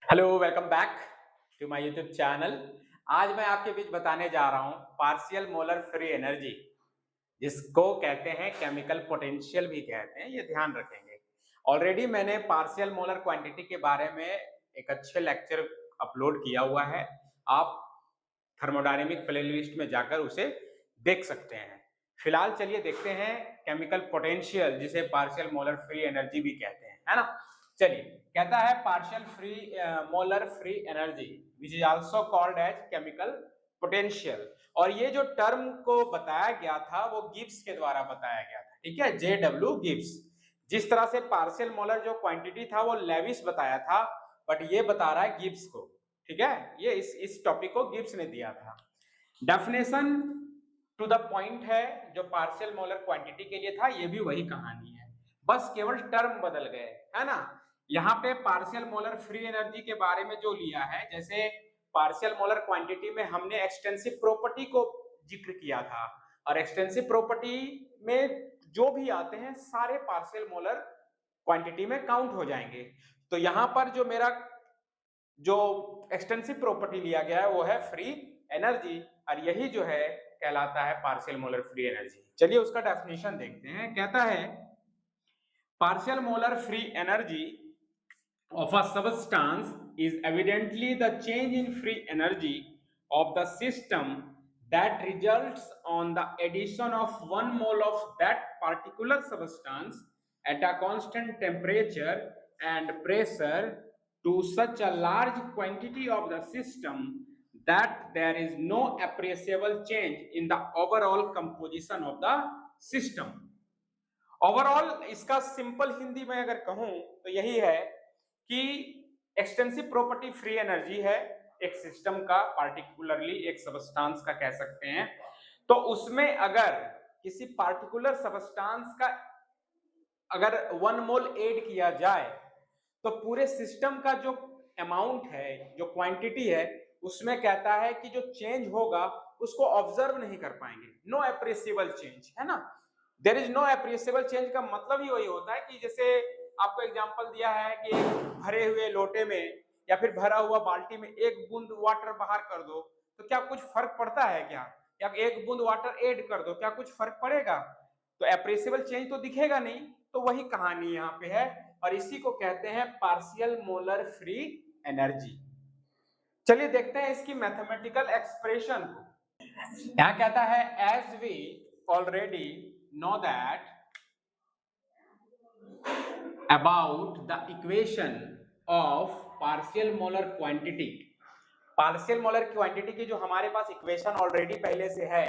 Hello, welcome back to my YouTube channel. आज मैं आपके बीच बताने जा रहा हूँ पार्शियल मोलर फ्री एनर्जी, जिसको कहते हैं केमिकल पोटेंशियल भी कहते हैं, ये ध्यान रखेंगे। ऑलरेडी मैंने पार्शियल मोलर क्वांटिटी के बारे में एक अच्छे लेक्चर अपलोड किया हुआ है। आप थर्मोडायनेमिक प्लेलिस्ट में जाकर उसे देख सकते हैं। फिलहाल चलिए देखते हैं केमिकल पोटेंशियल, जिसे पार्शियल मोलर फ्री एनर्जी भी कहते हैं, है ना। चलिए, कहता है partial free molar free energy which is also called as chemical potential. और ये जो टर्म को बताया गया था वो गिब्स के द्वारा बताया गया था, ठीक है, JW गिब्स। जिस तरह से पार्शियल मोलर जो क्वांटिटी था वो लेविस बताया था, बट ये बता रहा है गिब्स को, ठीक है। ये इस टॉपिक को गिब्स ने दिया था। डेफिनेशन टू द पॉइंट है, जो पार्शियल मोलर क्वांटिटी के लिए था ये भी वही कहानी है, बस केवल टर्म बदल गए, है ना। यहाँ पे पार्शियल मोलर फ्री एनर्जी के बारे में जो लिया है, जैसे पार्शियल मोलर क्वांटिटी में हमने एक्सटेंसिव प्रॉपर्टी को जिक्र किया था, और एक्सटेंसिव प्रॉपर्टी में जो भी आते हैं सारे पार्शियल मोलर क्वांटिटी में काउंट हो जाएंगे। तो यहाँ पर जो मेरा जो एक्सटेंसिव प्रॉपर्टी लिया गया है वो है फ्री एनर्जी, और यही जो है कहलाता है पार्शियल मोलर फ्री एनर्जी। चलिए उसका डेफिनेशन देखते हैं। कहता है partial molar free energy of a substance is evidently the change in free energy of the system that results on the addition of 1 mole of that particular substance at a constant temperature and pressure to such a large quantity of the system that there is no appreciable change in the overall composition of the system. Overall इसका simple Hindi में अगर कहूं तो यही है कि extensive property free energy है एक सिस्टम का, पार्टिकुलरली एक सबस्टांस का कह सकते हैं। तो उसमें अगर किसी पार्टिकुलर सबस्टांस का अगर 1 मोल ऐड किया जाए तो पूरे सिस्टम का जो अमाउंट है, जो क्वांटिटी है, उसमें कहता है कि जो चेंज होगा उसको ऑब्जर्व नहीं कर पाएंगे। नो एप्रिसिएबल चेंज, है ना। There is no appreciable change का मतलब ही वही होता है कि जैसे आपको एग्जांपल दिया है कि भरे हुए लोटे में या फिर भरा हुआ बाल्टी में एक बूंद वाटर बाहर कर दो तो क्या कुछ फर्क पड़ता है क्या? या एक बूंद वाटर ऐड कर दो, क्या कुछ फर्क पड़ेगा? तो एप्रिसिएबल चेंज तो दिखेगा नहीं। तो वही कहानी यहाँ पे है, और इसी को कहते हैं पार्शियल मोलर फ्री एनर्जी। चलिए देखते हैं इसकी मैथमेटिकल एक्सप्रेशन को। यहाँ कहता है as we already know that about the equation of partial molar quantity। Partial molar quantity की जो हमारे पास इक्वेशन ऑलरेडी पहले से है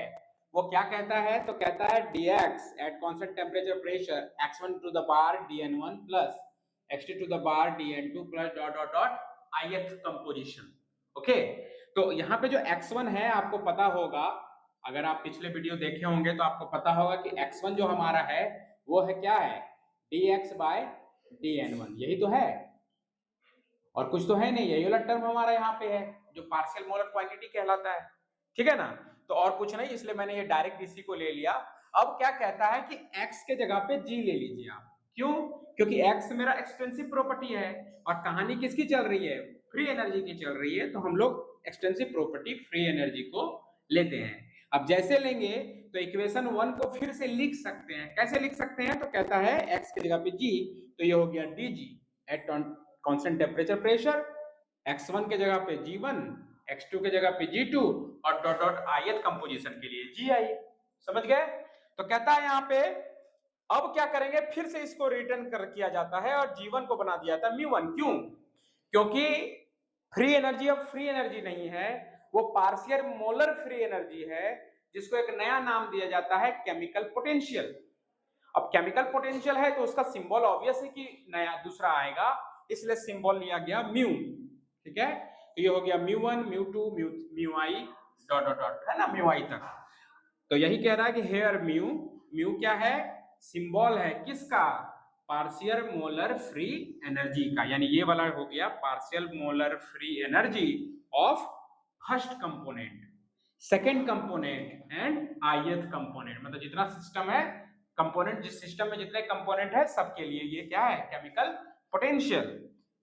वो क्या कहता है? तो कहता है dx at constant temperature pressure x1 to the power dn1 plus x2 to the power dn2 plus dot dot dot ith composition. Okay, तो यहाँ पे जो x1 है आपको पता होगा, अगर आप पिछले वीडियो देखे होंगे तो आपको पता होगा कि x1 जो हमारा है वो है क्या है? dx बाय dn1, यही तो है, और कुछ तो है नहीं। यही वाला टर्म हमारा यहाँ पे है जो पार्शियल मोलर क्वांटिटी कहलाता है, ठीक है ना। तो और कुछ नहीं, इसलिए मैंने ये डायरेक्ट इसी को ले लिया। अब क्या कहता है कि x के जगह पे g ले लीजिए आप। क्यों? क्योंकि x मेरा एक्सटेंसिव प्रॉपर्टी है, और कहानी किसकी चल रही है? फ्री एनर्जी की चल रही है, तो हम लोग एक्सटेंसिव प्रॉपर्टी फ्री एनर्जी को लेते हैं। अब जैसे लेंगे तो इक्वेशन 1 को फिर से लिख सकते हैं। कैसे लिख सकते हैं? तो कहता है x के जगह पे g, तो ये हो गया dg eight constant temperature pressure, x1 के जगह पे g1, x2 के जगह पे g2 और डॉट डॉट ith कंपोजिशन के लिए gi। समझ गए? तो कहता है यहाँ पे अब क्या करेंगे, फिर से इसको रिटर्न कर किया जाता है और g1 को बना दिया जाता है μ1। क्यों? क्योंकि फ्री एनर्जी अब फ्री एनर्जी नहीं है, वो पार्शियल मोलर फ्री एनर्जी है, जिसको एक नया नाम दिया जाता है केमिकल पोटेंशियल। अब केमिकल पोटेंशियल है तो उसका सिंबल ऑब्वियस है कि नया दूसरा आएगा, इसलिए सिंबल लिया गया म्यू, ठीक है। तो ये हो गया μ1 μ2 μi डॉट डॉट डॉट, है ना, μi तक। तो यही कह रहा है कि हेयर म्यू क्या है? सिंबल है किसका? पार्शियल मोलर फ्री एनर्जी का, यानी ये वाला हो गया partial molar free energy of first component, second component and ith component. मतलब जितना सिस्टम है कंपोनेंट, जिस सिस्टम में जितने कंपोनेंट है सबके लिए ये क्या है? Chemical potential.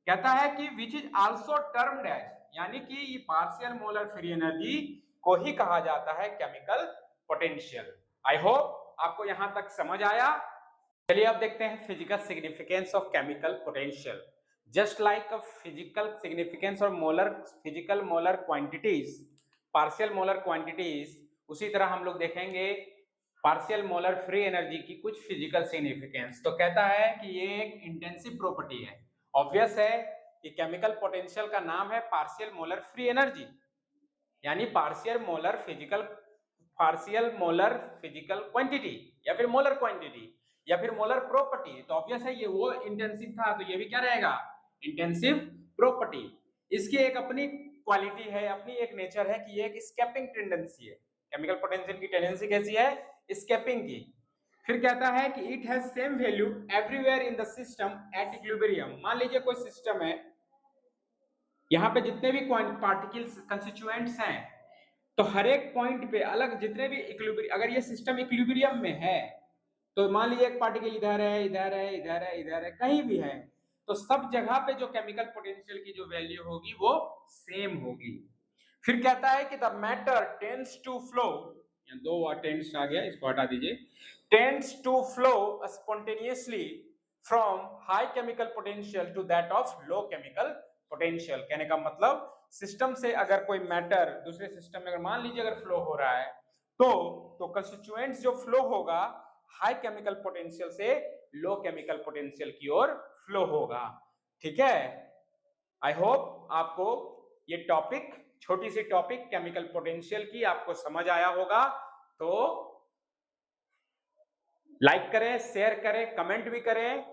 कहता है कि which is also termed as, यानी कि ये पार्शियल मोलर फ्री एनर्जी को ही कहा जाता है केमिकल पोटेंशियल। आई होप आपको यहां तक समझ आया। चलिए अब देखते हैं physical significance of chemical potential. Just like a physical significance और molar physical molar quantities, partial molar quantities, उसी तरह हम लोग देखेंगे पार्शियल मोलर फ्री एनर्जी की कुछ फिजिकल सिग्निफिकेंस। तो कहता है कि ये एक इंटेंसिव प्रॉपर्टी है। ऑब्वियस है कि केमिकल पोटेंशियल का नाम है पार्शियल मोलर फ्री एनर्जी, यानी पार्शियल मोलर फिजिकल क्वांटिटी या फिर मोलर क्वांटिटी या फिर मोलर प्रॉपर्टी। तो ऑब्वियस है ये वो इंटेंसिव था, तो ये भी क्या रहेगा, इंटेंसिव प्रॉपर्टी। इसकी एक अपनी क्वालिटी है, अपनी एक नेचर है कि ये एक स्केपिंग टेंडेंसी है। केमिकल पोटेंशियल की टेंडेंसी कैसी है, स्केपिंग की। फिर कहता है कि it has same value everywhere in the system at equilibrium. मान लीजिए कोई सिस्टम है, यहाँ पे जितने भी पार्टिकल्स कंस्टिट्यूएंट्स हैं, तो हर एक पॉइंट पे अलग जितने भी इक्विलिब्रियम, अगर ये सिस्टम इक्विलिब्रियम में है, तो मान लीजिए एक पार्टिकल इधर है, इधर है, इधर है, इधर है, कहीं भी है, तो सब जगह पे जो केमिकल पोटेंशियल की जो वैल्यू होगी वो सेम होगी। फिर कहता है कि the matter tends to flow, दो टेंड्स आ गया, इसको हटा दीजिए, tends to flow spontaneously from high chemical potential to that of low chemical potential. कहने का मतलब सिस्टम से अगर कोई मैटर दूसरे सिस्टम में अगर मान लीजिए अगर फ्लो हो रहा है, तो कंस्टिट्यूएंट्स जो फ्लो होगा हाई केमिकल पोटेंशियल से लो केमिकल पोटेंशियल की ओर फ्लो होगा। ठीक है, आई होप आपको ये टॉपिक, छोटी सी टॉपिक केमिकल पोटेंशियल की आपको समझ आया होगा। तो लाइक करें, शेयर करें, कमेंट भी करें।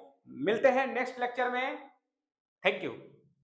मिलते हैं नेक्स्ट लेक्चर में। Thank you.